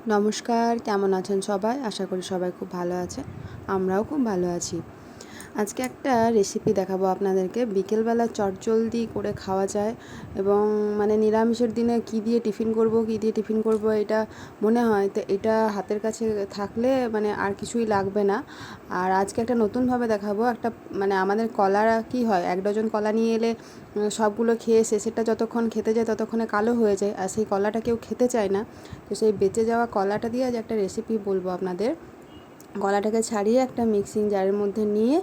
নমস্কার, কেমন আছেন সবাই? আশা করি সবাই খুব ভালো আছে। আমরাও খুব ভালো আছি। আজকে একটা রেসিপি দেখাবো আপনাদেরকে। বিকেলবেলা চটজলদি করে খাওয়া যায় এবং নিরামিষের দিনে কী দিয়ে টিফিন করব এটা মনে হয়, তো এটা হাতের কাছে থাকলে আর কিছুই লাগবে না। আর আজকে একটা নতুনভাবে দেখাবো। আমাদের কলারা কী হয়, 1 ডজন কলা নিয়ে এলে সবগুলো খেয়ে শেষেরটা যতক্ষণ খেতে যায় ততক্ষণে কালো হয়ে যায়, আর সেই কলাটা কেউ খেতে চায় না। তো সেই বেঁচে যাওয়া কলাটা দিয়ে আজ একটা রেসিপি বলবো আপনাদের। কলাটাকে ছাড়িয়ে একটা মিক্সিং জারের মধ্যে নিয়ে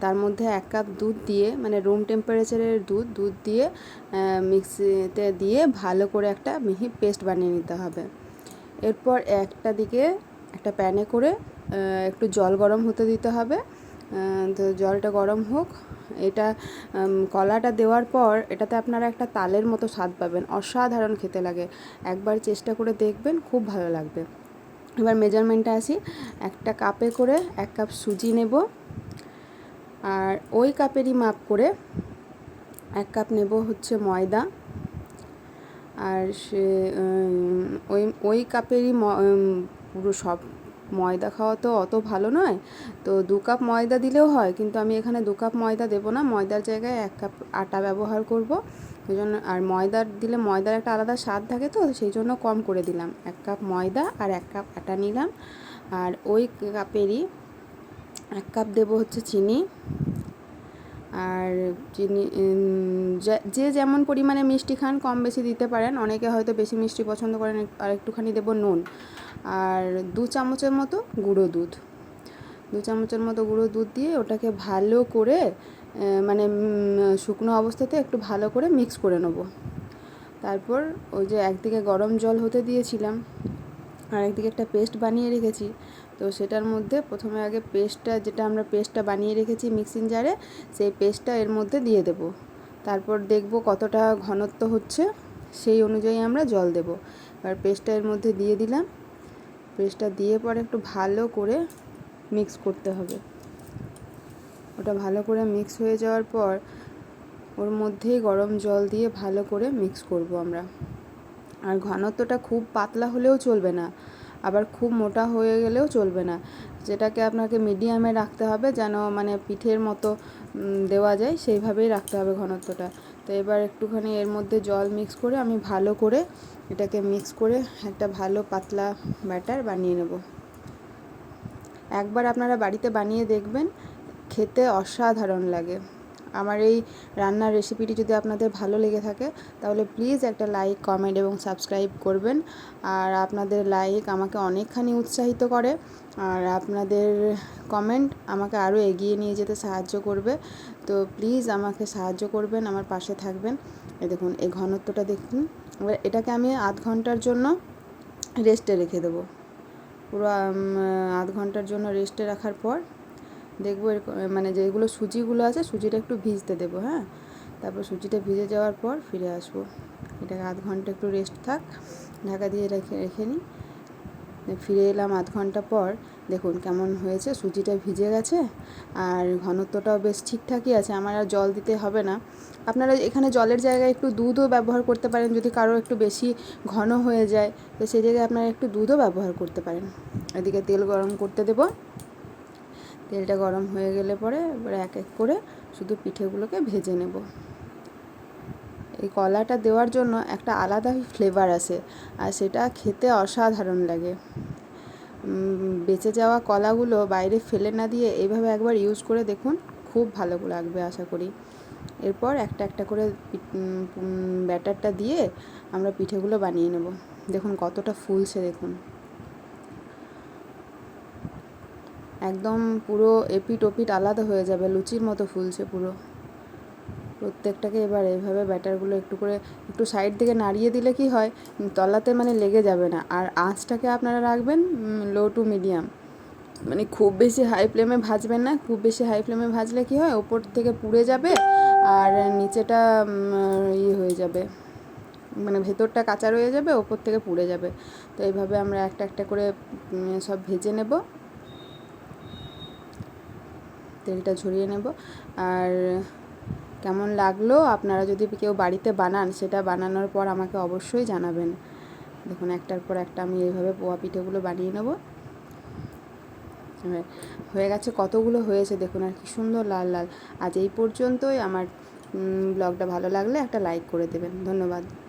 তার মধ্যে 1 কাপ দুধ দিয়ে, রুম টেম্পারেচারের দুধ দিয়ে মিক্সিতে দিয়ে ভালো করে একটা মিহি পেস্ট বানিয়ে নিতে হবে। এরপর একটা প্যানে করে একটু জল গরম হতে দিতে হবে। তো জলটা গরম হোক। এটা কলাটা দেওয়ার পর এটাতে আপনারা একটা তালের মতো স্বাদ পাবেন, অসাধারণ খেতে লাগে। একবার চেষ্টা করে দেখবেন, খুব ভালো লাগবে। এবার মেজারমেন্টে আসি। একটা কাপে করে 1 কাপ সুজি নেব, আর ওই কাপেরই মাপ করে 1 কাপ নেব হচ্ছে ময়দা। আর সে ওই কাপেরই পুরো সব ময়দা খাওয়া তো অত ভালো নয়, তো 2 কাপ ময়দা দিলেও হয়, কিন্তু আমি এখানে 2 কাপ ময়দা দেবো না। ময়দার জায়গায় 1 কাপ আটা ব্যবহার করব। সেই জন্য, আর ময়দার দিলে ময়দার একটা আলাদা স্বাদ থাকে, তো সেই জন্য কম করে দিলাম। 1 কাপ ময়দা আর 1 কাপ আটা নিলাম। আর ওই কাপেরই 1 কাপ দেবো হচ্ছে চিনি। আর চিনি যে যেমন পরিমাণে মিষ্টি খান কম বেশি দিতে পারেন। অনেকে হয়তো বেশি মিষ্টি পছন্দ করেন। আর একটুখানি দেবো নুন। আর 2 চামচের মতো গুঁড়ো দুধ। 2 চামচের মতো গুঁড়ো দুধ দিয়ে ওটাকে ভালো করে শুকনো অবস্থাতে একটু ভালো করে মিক্স করে নেব। তারপর ওই যে একদিকে গরম জল হতে দিয়েছিলাম, আর একদিকে একটা পেস্ট বানিয়ে রেখেছি, তো সেটার মধ্যে প্রথমে আগে আমরা পেস্টটা বানিয়ে রেখেছি মিক্সিং জারে, সেই পেস্টটা এর মধ্যে দিয়ে দেব। তারপর দেখব কতটা ঘনত্ব হচ্ছে, সেই অনুযায়ী আমরা জল দেব। এবার পেস্টটা এর মধ্যে দিয়ে দিলাম। পেস্টটা দিয়ে পরে একটু ভালো করে মিক্স করতে হবে। ওটা ভালো করে মিক্স হয়ে যাওয়ার পর ওর মধ্যেই গরম জল দিয়ে ভালো করে মিক্স করব আমরা। আর ঘনত্বটা খুব পাতলা হলেও চলবে না, আবার খুব মোটা হয়ে গেলেও চলবে না। যেটাকে আপনাকে মিডিয়ামে রাখতে হবে, যেন পিঠের মতো দেওয়া যায়, সেইভাবেই রাখতে হবে ঘনত্বটা। তো এবার একটুখানি এর মধ্যে জল মিক্স করে আমি ভালো করে এটাকে মিক্স করে একটা ভালো পাতলা ব্যাটার বানিয়ে নেব। একবার আপনারা বাড়িতে বানিয়ে দেখবেন, খেতে অসাধারণ লাগে। আমার এই রান্নার রেসিপিটি যদি আপনাদের ভালো লেগে থাকে, তাহলে প্লিজ একটা লাইক, কমেন্ট এবং সাবস্ক্রাইব করবেন। আর আপনাদের লাইক আমাকে অনেকখানি উৎসাহিত করে, আর আপনাদের কমেন্ট আমাকে আরও এগিয়ে নিয়ে যেতে সাহায্য করবে। তো প্লিজ আমাকে সাহায্য করবেন, আমার পাশে থাকবেন। এই দেখুন, এই ঘনত্বটা দেখুন। এবার এটাকে আমি আধ ঘন্টার জন্য রেস্টে রেখে দেবো। পুরো আধ ঘন্টার জন্য রেস্টে রাখার পর দেখবো যেগুলো সুজিগুলো আছে, সুজিটা একটু ভিজতে দেবো। হ্যাঁ, তারপর সুজিটা ভিজে যাওয়ার পর ফিরে আসবো। এটাকে আধ ঘন্টা একটু রেস্ট থাক, ঢাকা দিয়ে রেখে নিই। ফিরে এলাম আধ ঘন্টা পর। দেখুন কেমন হয়েছে, সুজিটা ভিজে গেছে আর ঘনত্বটাও বেশ ঠিকঠাকই আছে। আমার আর জল দিতে হবে না। আপনারা এখানে জলের জায়গায় একটু দুধও ব্যবহার করতে পারেন, যদি কারো একটু বেশি ঘন হয়ে যায়, তো সেই জায়গায় আপনারা একটু দুধও ব্যবহার করতে পারেন। এদিকে তেল গরম করতে দেব। তেলটা গরম হয়ে গেলে পরে এবার এক এক করে শুধু পিঠেগুলোকে ভেজে নেব। এই কলাটা দেওয়ার জন্য একটা আলাদাই ফ্লেভার আসে, আর সেটা খেতে অসাধারণ লাগে। বেঁচে যাওয়া কলাগুলো বাইরে ফেলে না দিয়ে এইভাবে একবার ইউজ করে দেখুন, খুব ভালো লাগবে আশা করি। এরপর একটা একটা করে ব্যাটারটা দিয়ে আমরা পিঠেগুলো বানিয়ে নেব। দেখুন কতটা ফুলছে, দেখুন একদম পুরো এপিট ওপিট আলাদা হয়ে যাবে, লুচির মতো ফুলছে পুরো। প্রত্যেকটাকে এবার এইভাবে ব্যাটারগুলো একটু সাইড থেকে নাড়িয়ে দিলে কি হয়, তলাতে লেগে যাবে না। আর আঁচটাকে আপনারা রাখবেন লো টু মিডিয়াম, খুব বেশি হাই ফ্লেমে ভাজবেন না। খুব বেশি হাই ফ্লেমে ভাজলে কি হয়, ওপর থেকে পুড়ে যাবে আর নিচেটা হয়ে যাবে, ভেতরটা কাঁচা রয়ে যাবে, ওপর থেকে পুড়ে যাবে। তো এইভাবে আমরা একটা একটা করে সব ভেজে নেব, তেলটা ঝরিয়ে নেব। আর কেমন লাগলো, আপনারা যদি কেউ বাড়িতে বানান, সেটা বানানোর পর আমাকে অবশ্যই জানাবেন। দেখুন একটার পর একটা আমি এইভাবে পোয়া পিঠেগুলো বানিয়ে নেবো। হয়ে গেছে, কতগুলো হয়েছে দেখুন, আর কি সুন্দর লাল লাল। আজ এই পর্যন্তই। আমার ব্লগটা ভালো লাগলে একটা লাইক করে দেবেন। ধন্যবাদ।